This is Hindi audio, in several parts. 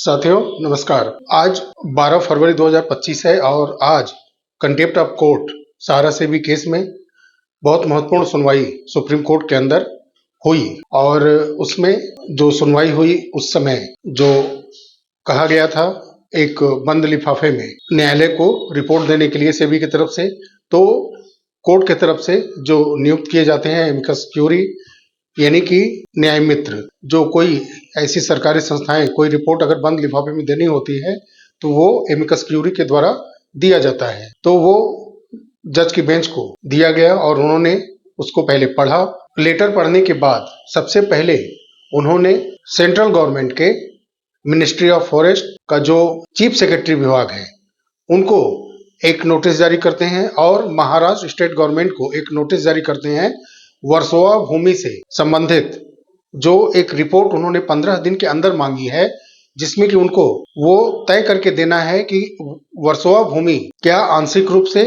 साथियों नमस्कार। आज 12 फरवरी 2025 है और आज contempt of court Sahara SEBI case में बहुत महत्वपूर्ण सुनवाई सुप्रीम कोर्ट के अंदर हुई और उसमें जो सुनवाई हुई उस समय जो कहा गया था एक बंद लिफाफे में न्यायालय को रिपोर्ट देने के लिए सेबी की तरफ से, तो कोर्ट की तरफ से जो नियुक्त किए जाते हैं एमिकस क्यूरी यानी कि न्याय मित्र, जो कोई ऐसी सरकारी संस्थाएं कोई रिपोर्ट अगर बंद लिफाफे में देनी होती है तो वो एमिकस क्यूरी के द्वारा दिया जाता है। तो वो जज की बेंच को दिया गया और उन्होंने उसको पहले पढ़ा। लेटर पढ़ने के बाद सबसे पहले उन्होंने सेंट्रल गवर्नमेंट के मिनिस्ट्री ऑफ फॉरेस्ट का जो चीफ सेक्रेटरी विभाग है उनको एक नोटिस जारी करते हैं और महाराष्ट्र स्टेट गवर्नमेंट को एक नोटिस जारी करते हैं वर्सोवा भूमि से संबंधित जो एक रिपोर्ट उन्होंने 15 दिन के अंदर मांगी है, जिसमें कि उनको वो तय करके देना है कि वर्सोवा भूमि क्या आंशिक रूप से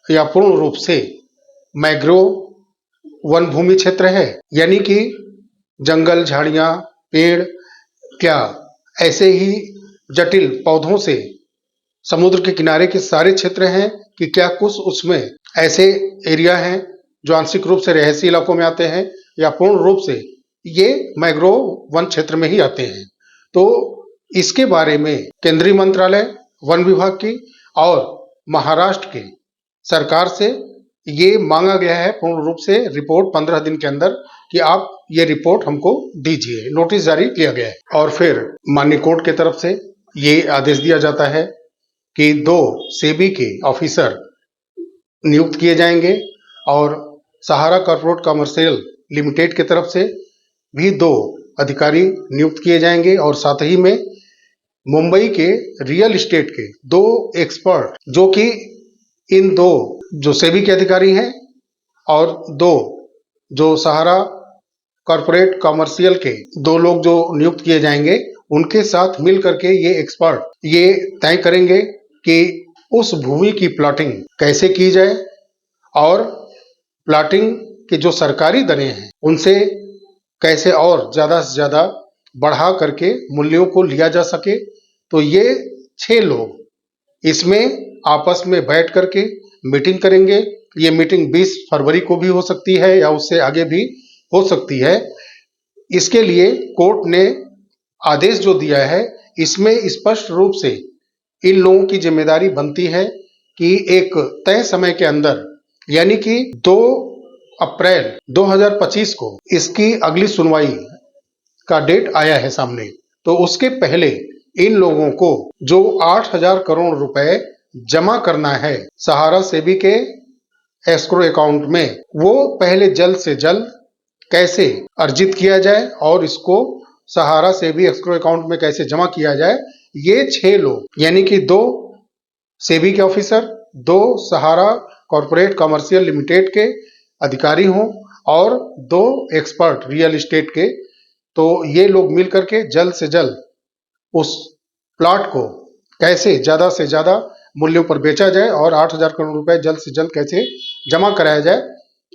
या पूर्ण रूप से मैंग्रोव वन भूमि क्षेत्र है, यानी कि जंगल, झाड़ियां, पेड़, क्या ऐसे ही जटिल पौधों से समुद्र के किनारे के सारे क्षेत्र हैं कि क्या कुछ उसमें ऐसे एरिया हैं जो आंशिक रूप से रिहायशी इलाकों में आते हैं या पूर्ण रूप से ये मैंग्रोव वन क्षेत्र में ही आते हैं। तो इसके बारे में केंद्रीय मंत्रालय वन विभाग की और महाराष्ट्र के सरकार से ये मांगा गया है पूर्ण रूप से रिपोर्ट 15 दिन के अंदर कि आप ये रिपोर्ट हमको दीजिए। नोटिस जारी किया गया है और फिर माननीय कोर्ट की तरफ से ये आदेश दिया जाता है कि 2 सेबी के ऑफिसर नियुक्त किए जाएंगे और सहारा कॉर्पोरेट कमर्शियल लिमिटेड की तरफ से भी 2 अधिकारी नियुक्त किए जाएंगे और साथ ही में मुंबई के रियल एस्टेट के 2 एक्सपर्ट जो कि इन 2 जो सेबी के अधिकारी हैं और 2 जो सहारा कॉर्पोरेट कमर्शियल के 2 लोग जो नियुक्त किए जाएंगे उनके साथ मिल करके ये एक्सपर्ट ये तय करेंगे कि उस भूमि की प्लॉटिंग कैसे की जाए और प्लॉटिंग के जो सरकारी दरें हैं उनसे कैसे और ज्यादा से ज्यादा बढ़ा करके मूल्यों को लिया जा सके। तो ये 6 लोग इसमें आपस में बैठ करके मीटिंग करेंगे। ये मीटिंग 20 फरवरी को भी हो सकती है या उससे आगे भी हो सकती है। इसके लिए कोर्ट ने आदेश जो दिया है इसमें स्पष्ट रूप से इन लोगों की जिम्मेदारी बनती है कि एक तय समय के अंदर यानी कि 2 अप्रैल 2025 को इसकी अगली सुनवाई का डेट आया है सामने, तो उसके पहले इन लोगों को जो 8,000 करोड़ रुपए जमा करना है सहारा सेबी के एस्क्रो अकाउंट में, वो पहले जल्द से जल्द कैसे अर्जित किया जाए और इसको सहारा सेबी एस्क्रो अकाउंट में कैसे जमा किया जाए। ये 6 लोग यानी कि 2 सेबी के ऑफिसर, 2 सहारा कॉर्पोरेट कमर्शियल लिमिटेड के अधिकारी हों और 2 एक्सपर्ट रियल एस्टेट के, तो ये लोग मिल करके जल्द से जल्द उस प्लॉट को कैसे ज्यादा से ज्यादा मूल्यों पर बेचा जाए और 8,000 करोड़ रुपए जल्द से जल्द कैसे जमा कराया जाए,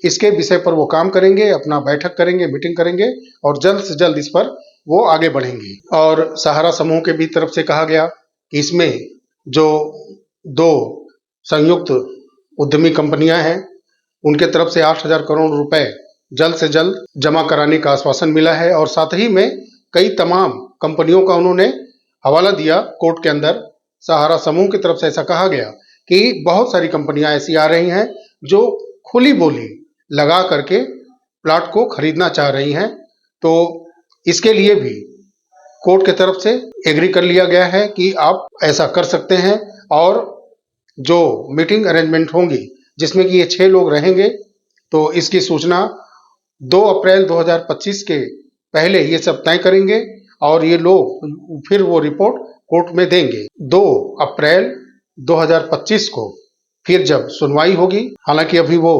इसके विषय पर वो काम करेंगे, अपना बैठक करेंगे, मीटिंग करेंगे और जल्द से जल्द इस पर वो आगे बढ़ेंगे। और सहारा समूह के भी तरफ से कहा गया कि इसमें जो 2 संयुक्त उद्यमी कंपनियां हैं उनके तरफ से 8,000 करोड़ रुपए जल्द से जल्द जमा कराने का आश्वासन मिला है और साथ ही में कई तमाम कंपनियों का उन्होंने हवाला दिया कोर्ट के अंदर। सहारा समूह की तरफ से ऐसा कहा गया कि बहुत सारी कंपनियां ऐसी आ रही हैं जो खुली बोली लगा करके प्लॉट को खरीदना चाह रही हैं, तो इसके लिए भी कोर्ट की तरफ से एग्री कर लिया गया है कि आप ऐसा कर सकते हैं और जो मीटिंग अरेंजमेंट होंगी जिसमें कि ये 6 लोग रहेंगे, तो इसकी सूचना 2 अप्रैल 2025 के पहले ये सब तय करेंगे और ये लोग फिर वो रिपोर्ट कोर्ट में देंगे 2 अप्रैल 2025 को। फिर जब सुनवाई होगी, हालांकि अभी वो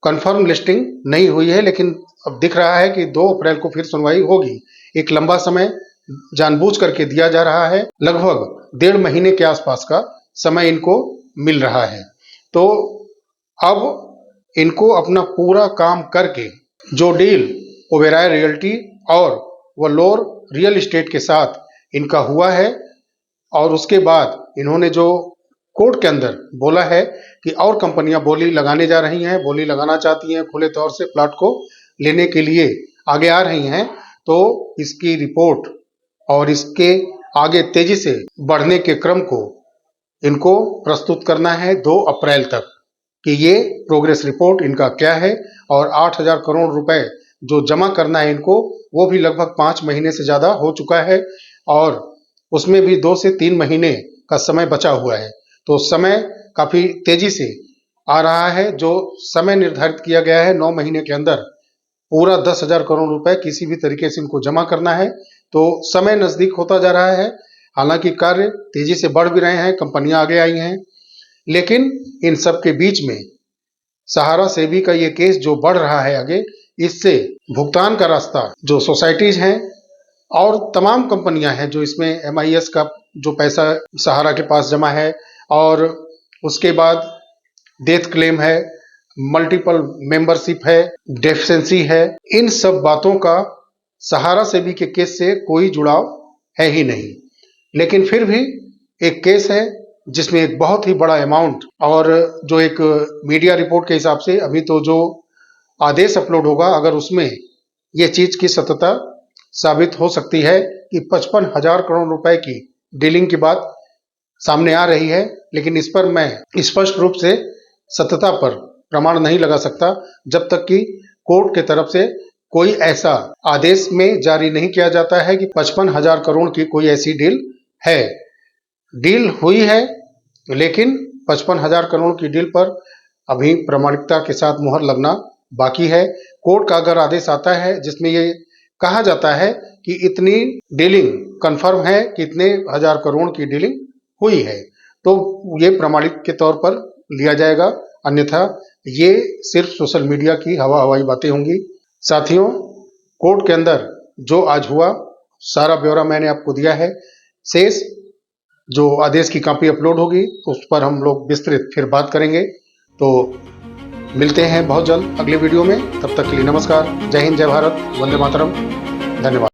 कंफर्म लिस्टिंग नहीं हुई है लेकिन अब दिख रहा है कि 2 अप्रैल को फिर सुनवाई होगी। एक लंबा समय जानबूझ करके दिया जा रहा है, लगभग 1.5 महीने के आसपास का समय इनको मिल रहा है। तो अब इनको अपना पूरा काम करके जो डील ओबेरॉय रियल्टी और वलोर रियल एस्टेट के साथ इनका हुआ है। और उसके बाद इन्होंने जो कोर्ट के अंदर बोला है कि और कंपनियां बोली लगाने जा रही हैं, बोली लगाना चाहती हैं, खुले तौर से प्लॉट को लेने के लिए आगे आ रही हैं, तो इसकी रिपोर्ट और इसके आगे तेजी से बढ़ने के क्रम को इनको प्रस्तुत करना है 2 अप्रैल तक कि ये प्रोग्रेस रिपोर्ट इनका क्या है। और 8,000 करोड़ रुपए जो जमा करना है इनको, वो भी लगभग 5 महीने से ज़्यादा हो चुका है और उसमें भी 2 से 3 महीने का समय बचा हुआ है। तो समय काफ़ी तेजी से आ रहा है। जो समय निर्धारित किया गया है 9 महीने के अंदर पूरा 10,000 करोड़ रुपए किसी भी तरीके से इनको जमा करना है, तो समय नज़दीक होता जा रहा है। हालांकि कार्य तेजी से बढ़ भी रहे हैं, कंपनियां आगे आई हैं, लेकिन इन सब के बीच में सहारा सेबी का ये केस जो बढ़ रहा है आगे, इससे भुगतान का रास्ता जो सोसाइटीज हैं और तमाम कंपनियां हैं जो इसमें MIS का जो पैसा सहारा के पास जमा है, और उसके बाद डेथ क्लेम है, मल्टीपल मेंबरशिप है, डेफिशिएंसी है, इन सब बातों का सहारा सेबी के केस से कोई जुड़ाव है ही नहीं। लेकिन फिर भी एक केस है जिसमें एक बहुत ही बड़ा अमाउंट, और जो एक मीडिया रिपोर्ट के हिसाब से अभी तो जो आदेश अपलोड होगा, अगर उसमें ये चीज की सत्यता साबित हो सकती है कि 55,000 करोड़ रुपए की डीलिंग की बात सामने आ रही है। लेकिन इस पर मैं स्पष्ट रूप से सत्यता पर प्रमाण नहीं लगा सकता जब तक कि कोर्ट के तरफ से कोई ऐसा आदेश में जारी नहीं किया जाता है कि 55,000 करोड़ की कोई ऐसी डील है। डील हुई है, लेकिन 55,000 करोड़ की डील पर अभी प्रामाणिकता के साथ मुहर लगना बाकी है। कोर्ट का अगर आदेश आता है जिसमें ये कहा जाता है कि इतनी डीलिंग कंफर्म है कि इतने हजार करोड़ की डीलिंग हुई है, तो ये प्रमाणित के तौर पर लिया जाएगा, अन्यथा ये सिर्फ सोशल मीडिया की हवाई बातें होंगी। साथियों, कोर्ट के अंदर जो आज हुआ सारा ब्यौरा मैंने आपको दिया है। शेष जो आदेश की कॉपी अपलोड होगी उस पर हम लोग विस्तृत फिर बात करेंगे। तो मिलते हैं बहुत जल्द अगले वीडियो में। तब तक के लिए नमस्कार, जय हिंद, जय भारत, वंदे मातरम, धन्यवाद।